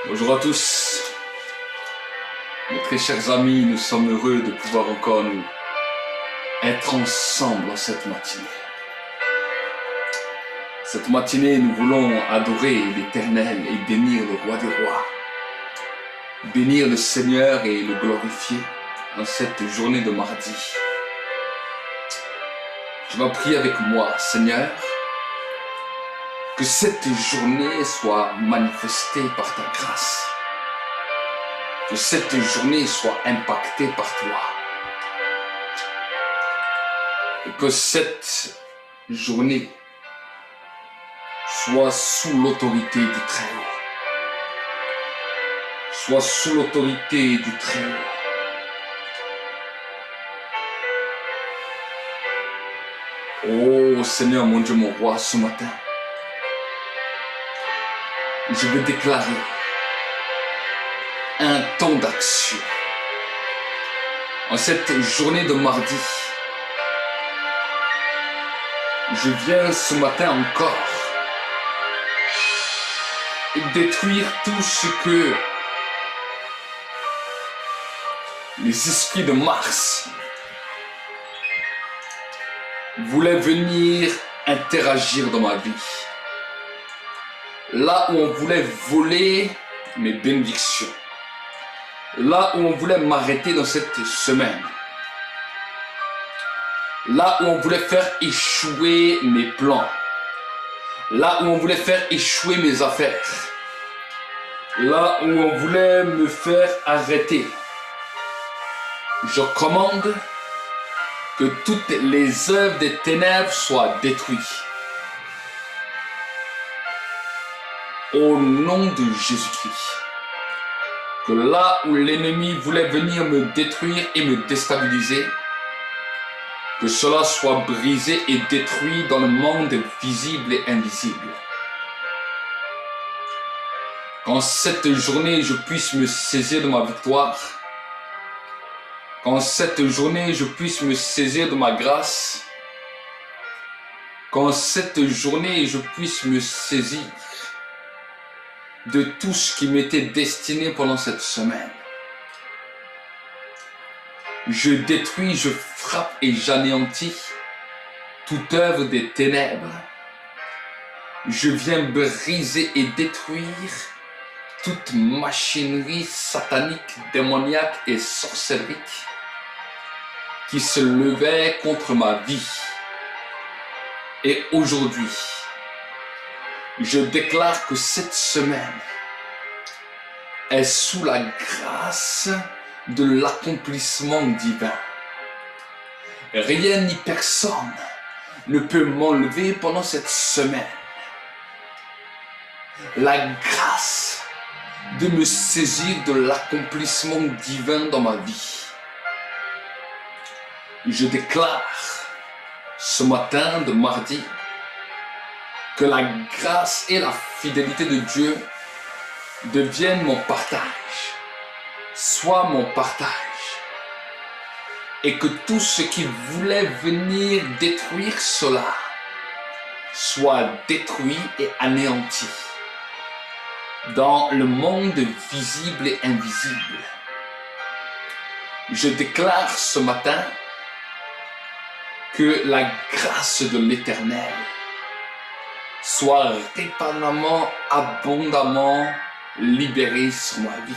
Bonjour à tous, mes très chers amis, nous sommes heureux de pouvoir encore nous être ensemble en cette matinée. Cette matinée, nous voulons adorer l'Éternel et bénir le Roi des Rois, bénir le Seigneur et le glorifier en cette journée de mardi. Je vais prier avec moi, Seigneur, que cette journée soit manifestée par ta grâce. Que cette journée soit impactée par toi. Et que cette journée soit sous l'autorité du Très-Haut. Soit sous l'autorité du Très-Haut. Oh Seigneur, mon Dieu, mon Roi, ce matin, je veux déclarer un temps d'action. En cette journée de mardi, je viens ce matin encore détruire tout ce que les esprits de Mars voulaient venir interagir dans ma vie. Là où on voulait voler mes bénédictions. Là où on voulait m'arrêter dans cette semaine. Là où on voulait faire échouer mes plans. Là où on voulait faire échouer mes affaires. Là où on voulait me faire arrêter. Je commande que toutes les œuvres des ténèbres soient détruites. Au nom de Jésus-Christ. Que là où l'ennemi voulait venir me détruire et me déstabiliser, que cela soit brisé et détruit dans le monde visible et invisible. Qu'en cette journée, je puisse me saisir de ma victoire. Qu'en cette journée, je puisse me saisir de ma grâce. Qu'en cette journée, je puisse me saisir de tout ce qui m'était destiné pendant cette semaine. Je détruis, je frappe et j'anéantis toute œuvre des ténèbres. Je viens briser et détruire toute machinerie satanique, démoniaque et sorcerique qui se levait contre ma vie. Et aujourd'hui, je déclare que cette semaine est sous la grâce de l'accomplissement divin. Rien ni personne ne peut m'enlever pendant cette semaine la grâce de me saisir de l'accomplissement divin dans ma vie. Je déclare ce matin de mardi que la grâce et la fidélité de Dieu deviennent mon partage, soit mon partage, et que tout ce qui voulait venir détruire cela soit détruit et anéanti dans le monde visible et invisible. Je déclare ce matin que la grâce de l'Éternel soit répandamment, abondamment libérée sur ma vie.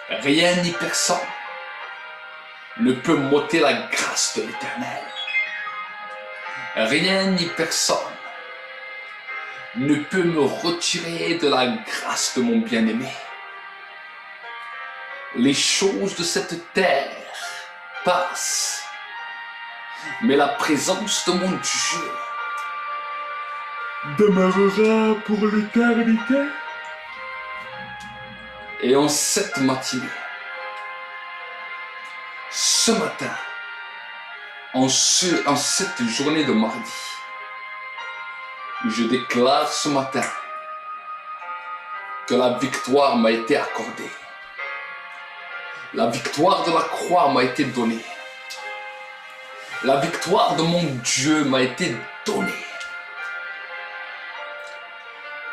Rien ni personne ne peut m'ôter la grâce de l'Éternel. Rien ni personne ne peut me retirer de la grâce de mon bien-aimé. Les choses de cette terre passent, mais la présence de mon Dieu demeurera pour l'éternité. Et en cette matinée, ce matin, en cette journée de mardi, je déclare ce matin que la victoire m'a été accordée. La victoire de la croix m'a été donnée. La victoire de mon Dieu m'a été donnée.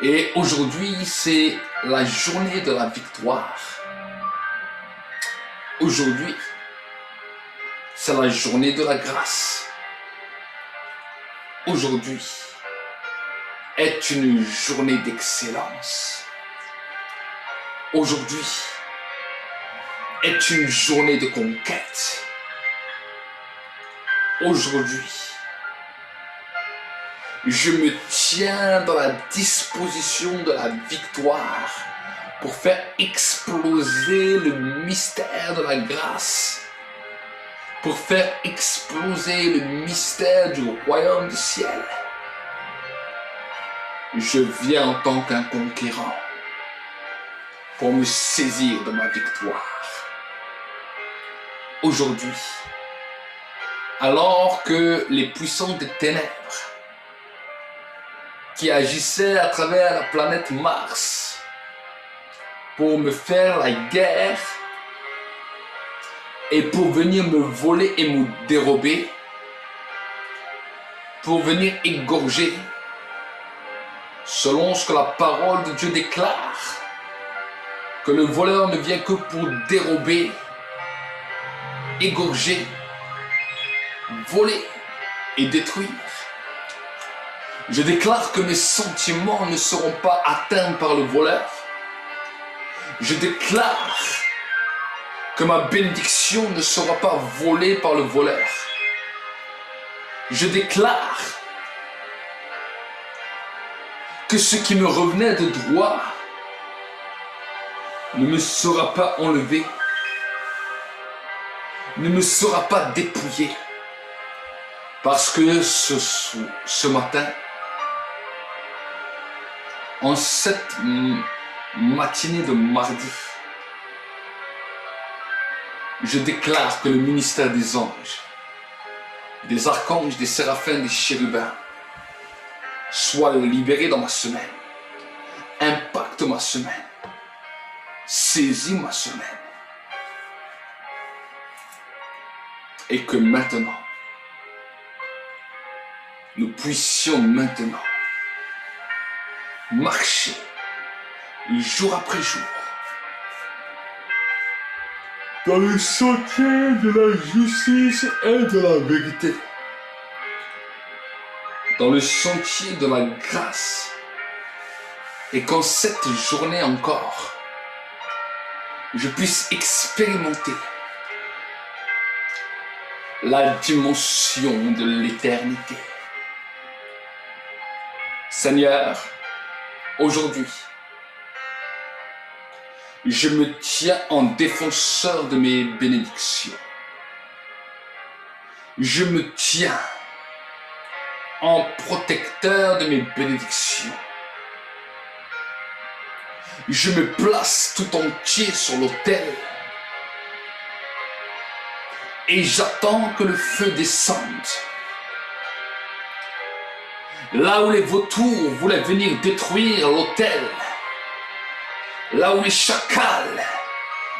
Et aujourd'hui, c'est la journée de la victoire. Aujourd'hui, c'est la journée de la grâce. Aujourd'hui est une journée d'excellence. Aujourd'hui est une journée de conquête. Aujourd'hui, je me tiens dans la disposition de la victoire pour faire exploser le mystère de la grâce, pour faire exploser le mystère du royaume du ciel. Je viens en tant qu'un conquérant pour me saisir de ma victoire. Aujourd'hui, alors que les puissants des ténèbres qui agissaient à travers la planète Mars pour me faire la guerre et pour venir me voler et me dérober, pour venir égorger, selon ce que la parole de Dieu déclare, que le voleur ne vient que pour dérober, égorger, voler et détruire. Je déclare que mes sentiments ne seront pas atteints par le voleur. Je déclare que ma bénédiction ne sera pas volée par le voleur. Je déclare que ce qui me revenait de droit ne me sera pas enlevé, ne me sera pas dépouillé. Parce que ce matin, en cette matinée de mardi, je déclare que le ministère des anges, des archanges, des séraphins, des chérubins soit libéré dans ma semaine, impacte ma semaine, saisit ma semaine. Et que maintenant, nous puissions maintenant marcher jour après jour dans le sentier de la justice et de la vérité, dans le sentier de la grâce, et qu'en cette journée encore, je puisse expérimenter la dimension de l'éternité. Seigneur, aujourd'hui, je me tiens en défenseur de mes bénédictions. Je me tiens en protecteur de mes bénédictions. Je me place tout entier sur l'autel et j'attends que le feu descende. Là où les vautours voulaient venir détruire l'autel, là où les chacals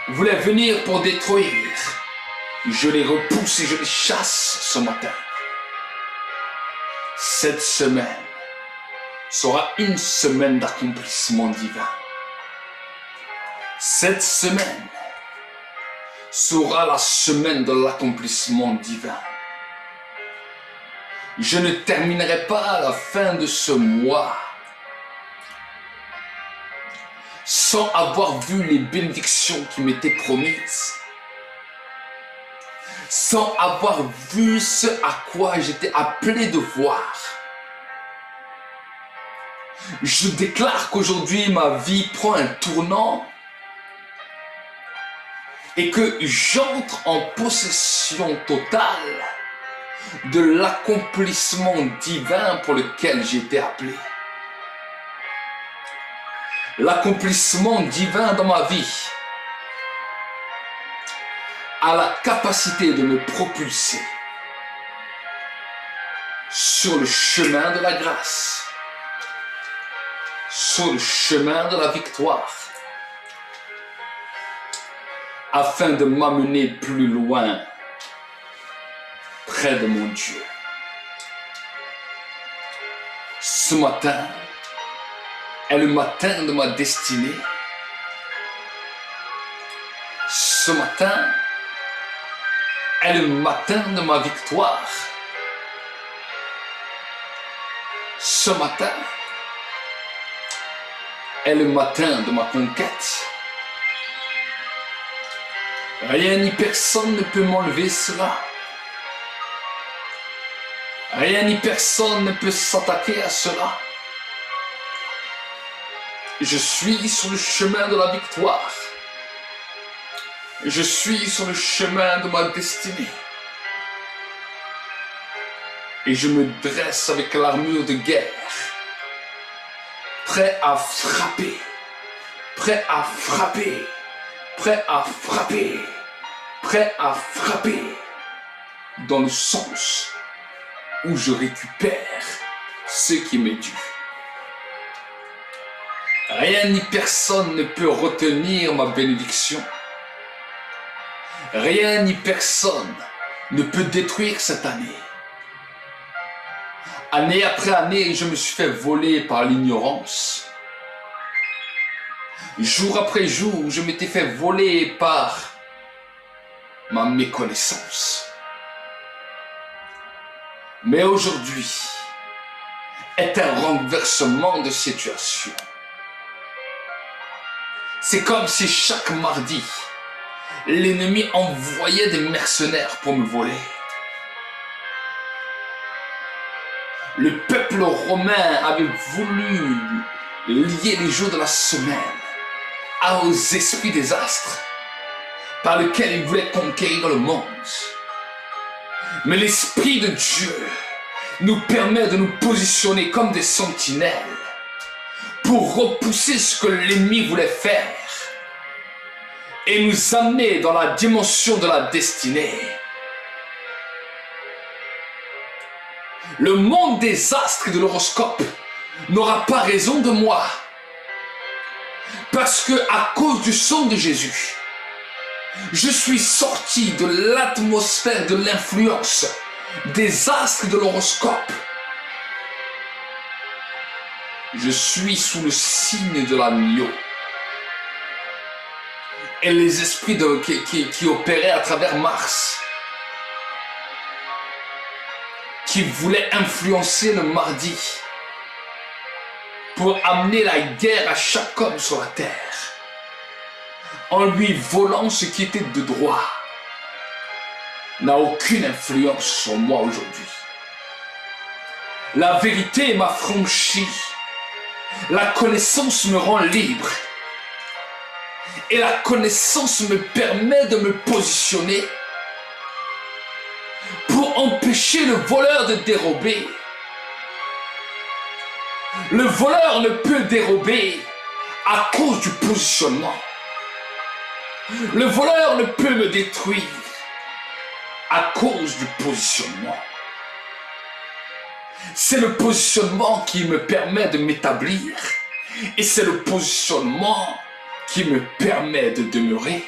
voulaient venir pour détruire, je les repousse et je les chasse ce matin. Cette semaine sera une semaine d'accomplissement divin. Cette semaine sera la semaine de l'accomplissement divin. Je ne terminerai pas à la fin de ce mois sans avoir vu les bénédictions qui m'étaient promises, sans avoir vu ce à quoi j'étais appelé de voir. Je déclare qu'aujourd'hui ma vie prend un tournant et que j'entre en possession totale de l'accomplissement divin pour lequel j'ai été appelé. L'accomplissement divin dans ma vie a la capacité de me propulser sur le chemin de la grâce, sur le chemin de la victoire, afin de m'amener plus loin près de mon Dieu. Ce matin, est le matin de ma destinée. Ce matin est le matin de ma victoire. Ce matin est le matin de ma conquête. Rien ni personne ne peut m'enlever cela. Rien ni personne ne peut s'attaquer à cela. Je suis sur le chemin de la victoire. Je suis sur le chemin de ma destinée. Et je me dresse avec l'armure de guerre, prêt à frapper, prêt à frapper, prêt à frapper, prêt à frapper, dans le sens où je récupère ce qui m'est dû. Rien ni personne ne peut retenir ma bénédiction. Rien ni personne ne peut détruire cette année. Année après année, je me suis fait voler par l'ignorance. Jour après jour, je m'étais fait voler par ma méconnaissance. Mais aujourd'hui est un renversement de situation. C'est comme si chaque mardi, l'ennemi envoyait des mercenaires pour me voler. Le peuple romain avait voulu lier les jours de la semaine aux esprits des astres par lesquels il voulait conquérir le monde. Mais l'Esprit de Dieu nous permet de nous positionner comme des sentinelles pour repousser ce que l'ennemi voulait faire et nous amener dans la dimension de la destinée. Le monde des astres et de l'horoscope n'aura pas raison de moi. Parce que à cause du sang de Jésus, je suis sorti de l'atmosphère de l'influence des astres et de l'horoscope. Je suis sous le signe de l'agneau. Et les esprits qui opéraient à travers Mars, qui voulait influencer le mardi pour amener la guerre à chaque homme sur la terre, en lui volant ce qui était de droit, n'a aucune influence sur moi aujourd'hui. La vérité m'a franchi, la connaissance me rend libre, et la connaissance me permet de me positionner pour empêcher le voleur de dérober. Le voleur ne peut dérober à cause du positionnement. Le voleur ne peut me détruire à cause du positionnement. C'est le positionnement qui me permet de m'établir et c'est le positionnement qui me permet de demeurer.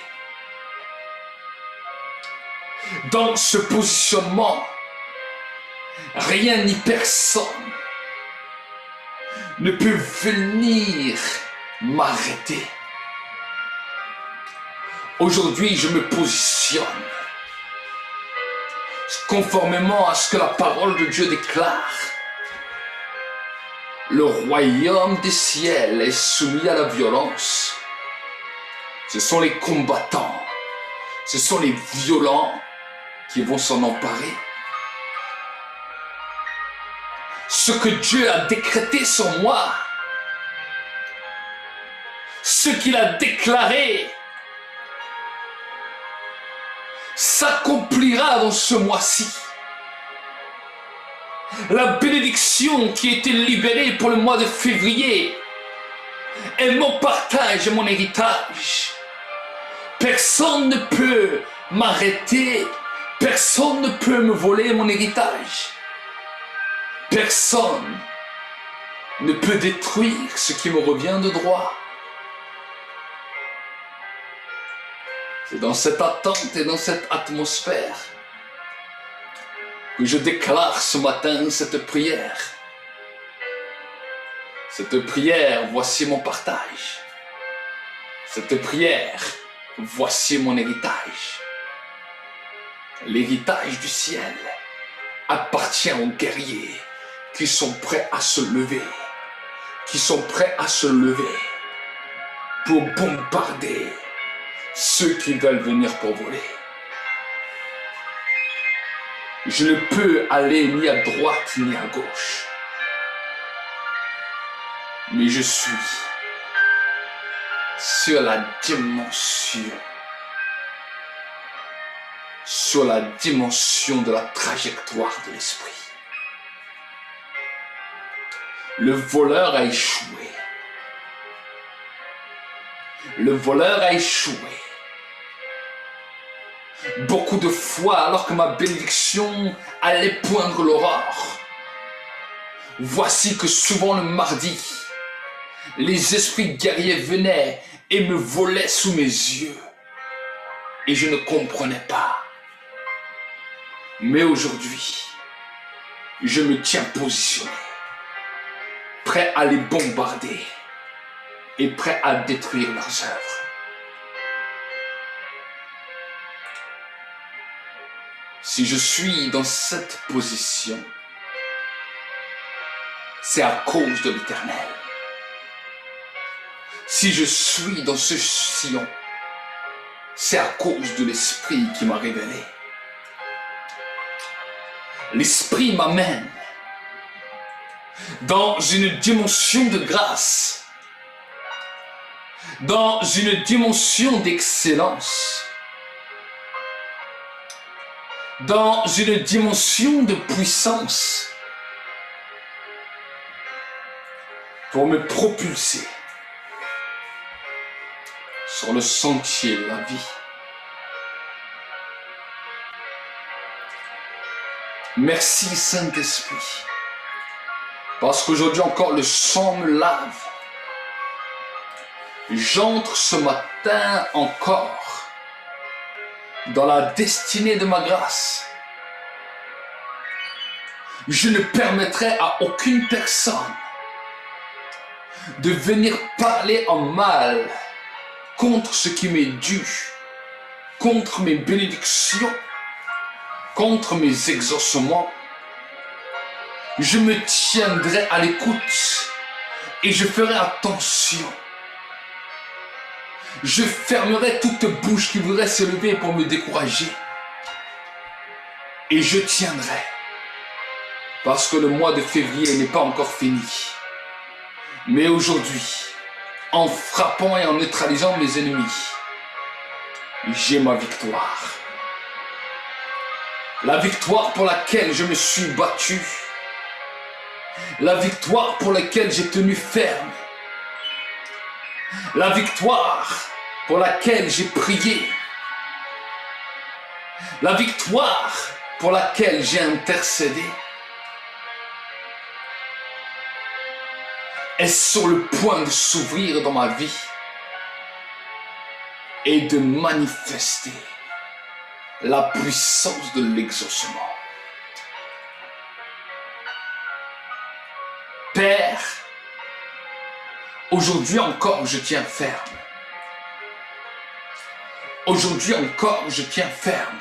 Dans ce positionnement, rien ni personne ne peut venir m'arrêter. Aujourd'hui, je me positionne conformément à ce que la parole de Dieu déclare. Le royaume des ciels est soumis à la violence. Ce sont les combattants, ce sont les violents qui vont s'en emparer. Ce que Dieu a décrété sur moi, ce qu'il a déclaré, s'accomplira dans ce mois-ci. La bénédiction qui a été libérée pour le mois de février est mon partage et mon héritage. Personne ne peut m'arrêter, personne ne peut me voler mon héritage. Personne ne peut détruire ce qui me revient de droit. C'est dans cette attente et dans cette atmosphère que je déclare ce matin cette prière. Cette prière, voici mon partage. Cette prière, voici mon héritage. L'héritage du ciel appartient aux guerriers qui sont prêts à se lever, pour bombarder ceux qui veulent venir pour voler. Je ne peux aller ni à droite ni à gauche, mais je suis sur la dimension de la trajectoire de l'esprit. Le voleur a échoué. Le voleur a échoué. Beaucoup de fois, alors que ma bénédiction allait poindre l'aurore, voici que souvent le mardi, les esprits guerriers venaient et me volaient sous mes yeux. Et je ne comprenais pas. Mais aujourd'hui, je me tiens positionné, prêt à les bombarder et prêt à détruire leurs œuvres. Si je suis dans cette position, c'est à cause de l'Éternel. Si je suis dans ce sillon, c'est à cause de l'Esprit qui m'a révélé. L'Esprit m'amène dans une dimension de grâce, dans une dimension d'excellence, dans une dimension de puissance pour me propulser sur le sentier de la vie. Merci Saint-Esprit, parce qu'aujourd'hui encore le sang me lave. J'entre ce matin encore dans la destinée de ma grâce. Je ne permettrai à aucune personne de venir parler en mal contre ce qui m'est dû, contre mes bénédictions, contre mes exaucements. Je me tiendrai à l'écoute et je ferai attention. Je fermerai toute bouche qui voudrait se lever pour me décourager. Et je tiendrai. Parce que le mois de février n'est pas encore fini. Mais aujourd'hui, en frappant et en neutralisant mes ennemis, j'ai ma victoire. La victoire pour laquelle je me suis battu. La victoire pour laquelle j'ai tenu ferme. La victoire pour laquelle j'ai prié. La victoire pour laquelle j'ai intercédé est sur le point de s'ouvrir dans ma vie et de manifester la puissance de l'exaucement. Père, aujourd'hui encore je tiens ferme. Aujourd'hui encore je tiens ferme.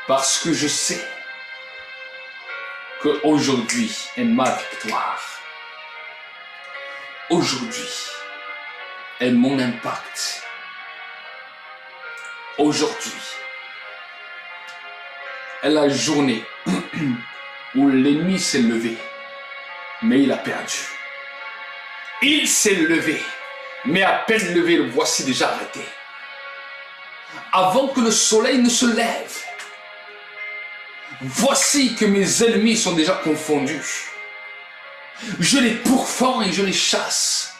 Parce que je sais qu'aujourd'hui est ma victoire. Aujourd'hui est mon impact. Aujourd'hui est la journée où l'ennemi s'est levé, mais il a perdu. Il s'est levé, mais à peine levé, le voici déjà arrêté. Avant que le soleil ne se lève, voici que mes ennemis sont déjà confondus. Je les pourfends et je les chasse.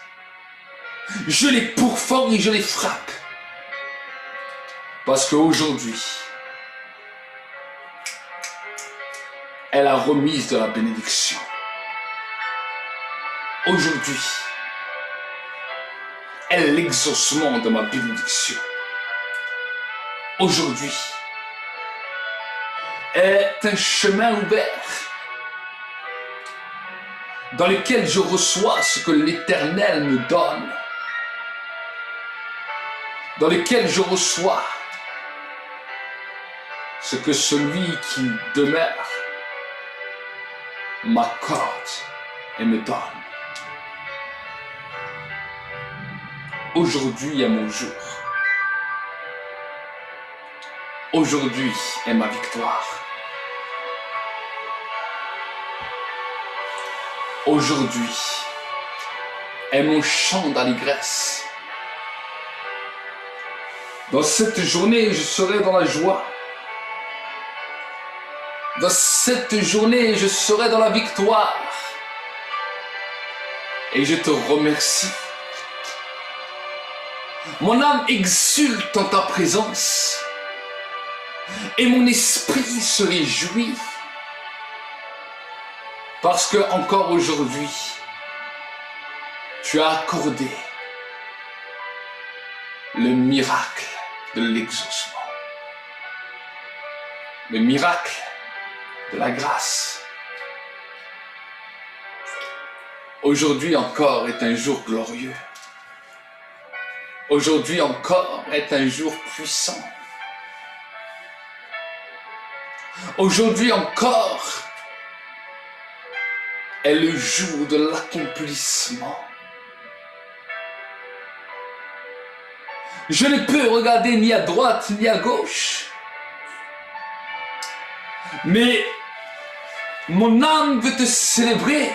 Je les pourfends et je les frappe. Parce qu'aujourd'hui est la remise de la bénédiction. Aujourd'hui est l'exaucement de ma bénédiction. Aujourd'hui est un chemin ouvert dans lequel je reçois ce que l'Éternel me donne, dans lequel je reçois ce que celui qui demeure m'accorde et me donne. Aujourd'hui est mon jour. Aujourd'hui est ma victoire. Aujourd'hui est mon chant d'allégresse. Dans cette journée, je serai dans la joie. Dans cette journée, je serai dans la victoire. Et je te remercie. Mon âme exulte en ta présence. Et mon esprit se réjouit. Parce que encore aujourd'hui, tu as accordé le miracle de l'exaucement. Le miracle de la grâce. Aujourd'hui encore est un jour glorieux. Aujourd'hui encore est un jour puissant. Aujourd'hui encore est le jour de l'accomplissement. Je ne peux regarder ni à droite ni à gauche. Mais mon âme veut te célébrer.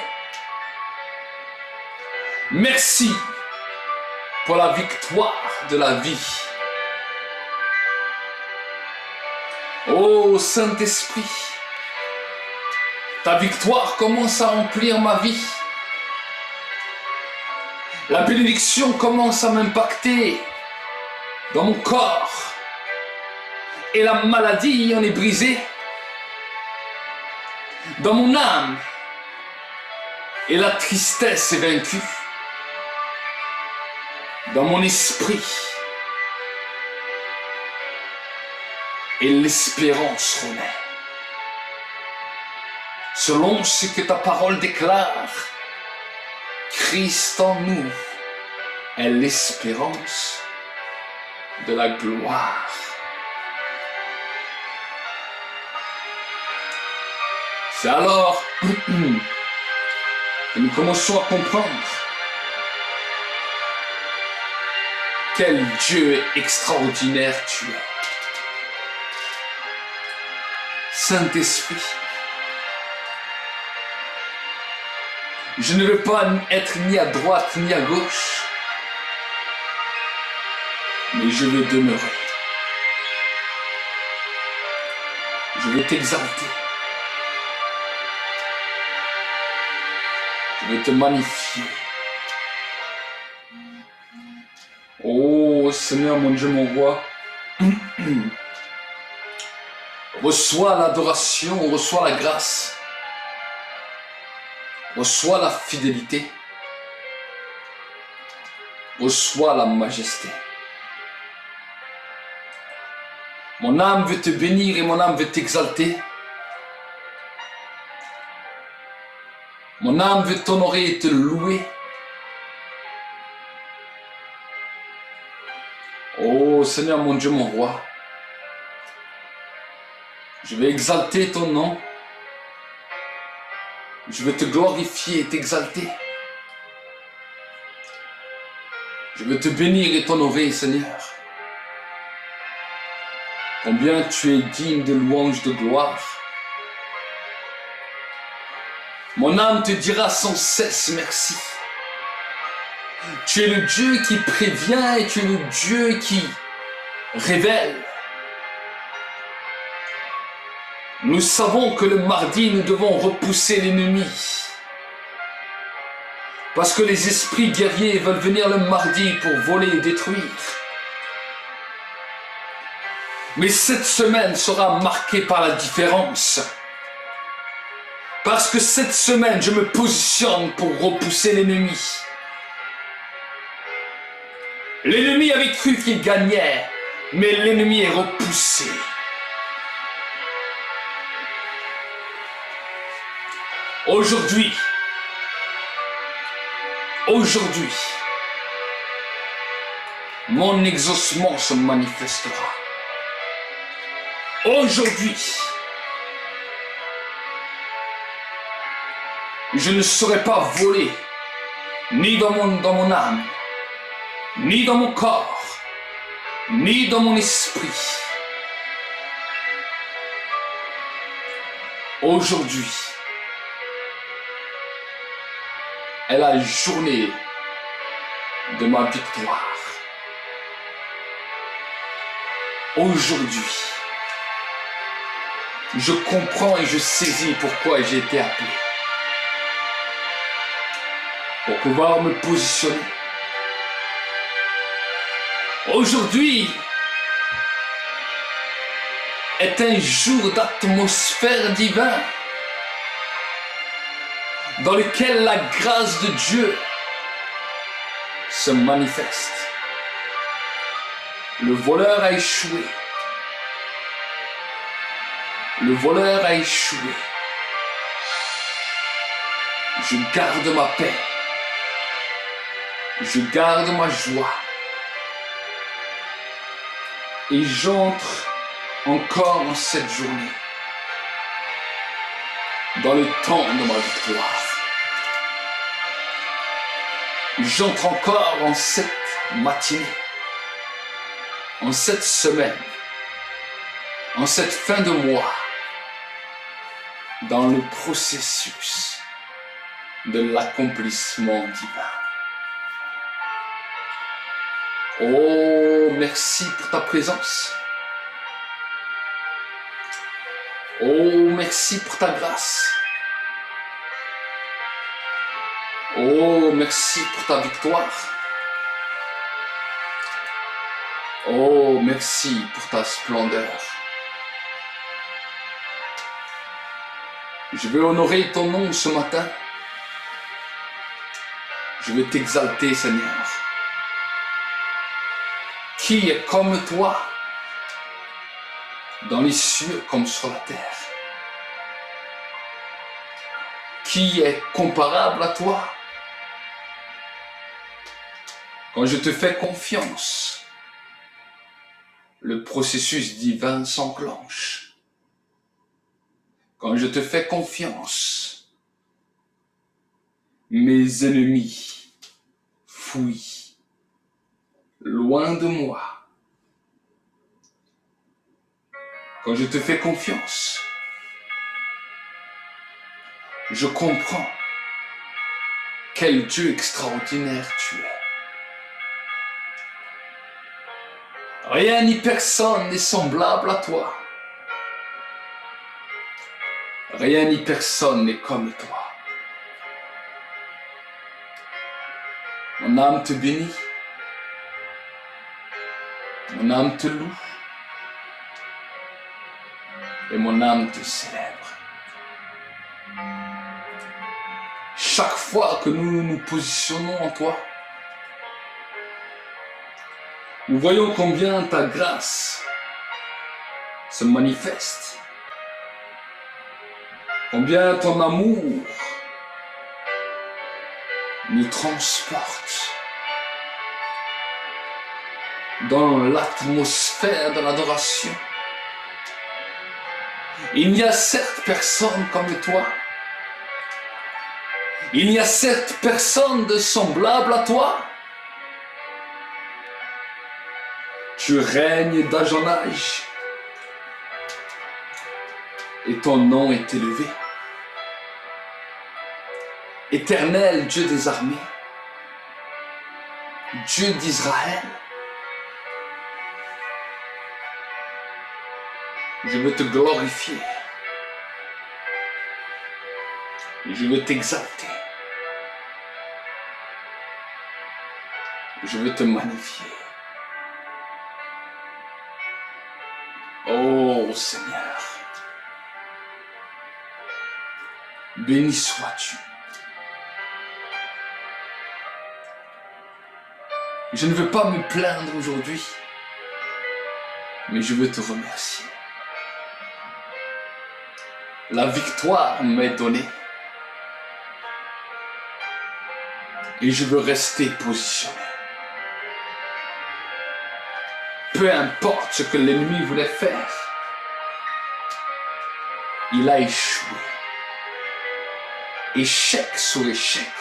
Merci pour la victoire de la vie. Ô Saint-Esprit, ta victoire commence à remplir ma vie. La bénédiction commence à m'impacter dans mon corps. Et la maladie en est brisée dans mon âme. Et la tristesse est vaincue dans mon esprit. Et l'espérance renaît. Selon ce que ta parole déclare, Christ en nous est l'espérance de la gloire. C'est alors que nous commençons à comprendre quel Dieu extraordinaire tu es. Saint-Esprit, je ne veux pas être ni à droite ni à gauche, mais je veux demeurer. Je veux t'exalter. Je veux te magnifier. Oh Seigneur, mon Dieu, mon roi, reçois l'adoration, reçois la grâce, reçois la fidélité, reçois la majesté. Mon âme veut te bénir et mon âme veut t'exalter. Mon âme veut t'honorer et te louer. Oh Seigneur, mon Dieu, mon roi, je vais exalter ton nom. Je veux te glorifier et t'exalter. Je veux te bénir et t'honorer, Seigneur. Combien tu es digne de louange, de gloire. Mon âme te dira sans cesse merci. Tu es le Dieu qui prévient et tu es le Dieu qui révèle. Nous savons que le mardi, nous devons repousser l'ennemi. Parce que les esprits guerriers veulent venir le mardi pour voler et détruire. Mais cette semaine sera marquée par la différence. Parce que cette semaine, je me positionne pour repousser l'ennemi. L'ennemi avait cru qu'il gagnait, mais l'ennemi est repoussé. Aujourd'hui, Aujourd'hui, mon exaucement se manifestera. Aujourd'hui, je ne serai pas volé, ni dans mon âme, ni dans mon corps, ni dans mon esprit. Aujourd'hui est la journée de ma victoire. Aujourd'hui, je comprends et je saisis pourquoi j'ai été appelé. Pour pouvoir me positionner. Aujourd'hui est un jour d'atmosphère divine dans lequel la grâce de Dieu se manifeste. Le voleur a échoué. Le voleur a échoué. Je garde ma paix. Je garde ma joie. Et j'entre encore en cette journée dans le temps de ma victoire. J'entre encore en cette matinée, en cette semaine, en cette fin de mois, dans le processus de l'accomplissement divin. Oh, merci pour ta présence. Oh, merci pour ta grâce. Oh, merci pour ta victoire. Oh, merci pour ta splendeur. Je veux honorer ton nom ce matin. Je veux t'exalter, Seigneur. Qui est comme toi, dans les cieux comme sur la terre? Qui est comparable à toi? Quand je te fais confiance, le processus divin s'enclenche. Quand je te fais confiance, mes ennemis fuient loin de moi. Quand je te fais confiance, je comprends quel Dieu extraordinaire tu es. Rien ni personne n'est semblable à toi. Rien ni personne n'est comme toi. Mon âme te bénit. Mon âme te loue. Et mon âme te célèbre. Chaque fois que nous nous positionnons en toi, nous voyons combien ta grâce se manifeste, combien ton amour nous transporte dans l'atmosphère de l'adoration. Il n'y a certes personne comme toi. Il n'y a certes personne de semblable à toi. Tu règnes d'âge en âge et ton nom est élevé. Éternel Dieu des armées, Dieu d'Israël, je veux te glorifier. Je veux t'exalter. Je veux te magnifier. Oh Seigneur, béni sois-tu. Je ne veux pas me plaindre aujourd'hui, mais je veux te remercier. La victoire m'est donnée Et je veux rester positionné. Peu importe ce que l'ennemi voulait faire, il a échoué. Échec sur échec.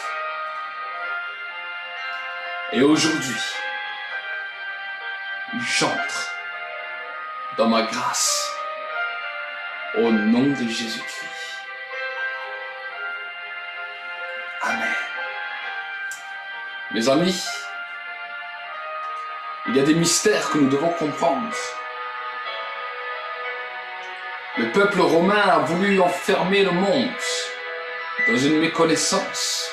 Et aujourd'hui, j'entre dans ma grâce au nom de Jésus-Christ. Amen. Mes amis, il y a des mystères que nous devons comprendre. Le peuple romain a voulu enfermer le monde dans une méconnaissance.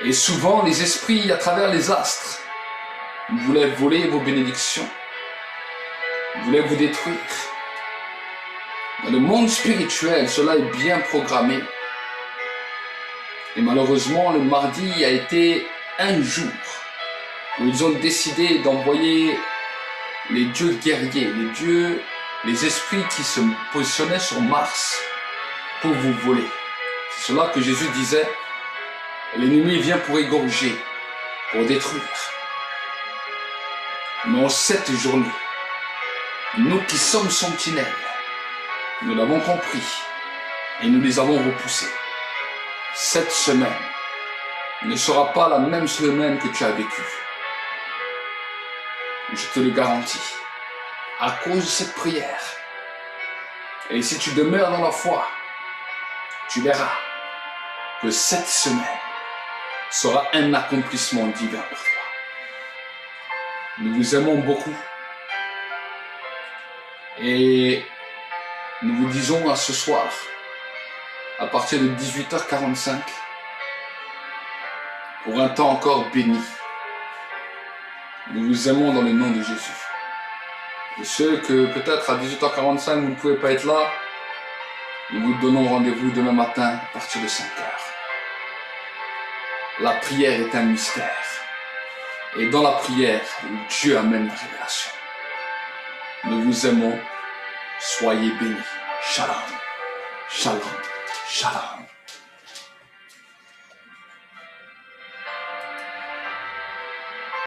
Et souvent, les esprits, à travers les astres, voulaient voler vos bénédictions, voulaient vous détruire. Dans le monde spirituel, cela est bien programmé. Et malheureusement, le mardi a été un jour où ils ont décidé d'envoyer les dieux guerriers, les esprits qui se positionnaient sur Mars pour vous voler. C'est cela que Jésus disait, l'ennemi vient pour égorger, pour détruire. Mais en cette journée, nous qui sommes sentinelles, nous l'avons compris et nous les avons repoussés. Cette semaine ne sera pas la même semaine que tu as vécue. Je te le garantis, à cause de cette prière. Et si tu demeures dans la foi, tu verras que cette semaine sera un accomplissement divin pour toi. Nous vous aimons beaucoup et nous vous disons à ce soir, à partir de 18h45, pour un temps encore béni. Nous vous aimons dans le nom de Jésus. Et ceux que peut-être à 18h45 vous ne pouvez pas être là, nous vous donnons rendez-vous demain matin à partir de 5h. La prière est un mystère. Et dans la prière, Dieu amène la révélation. Nous vous aimons. Soyez bénis. Shalom. Shalom. Shalom.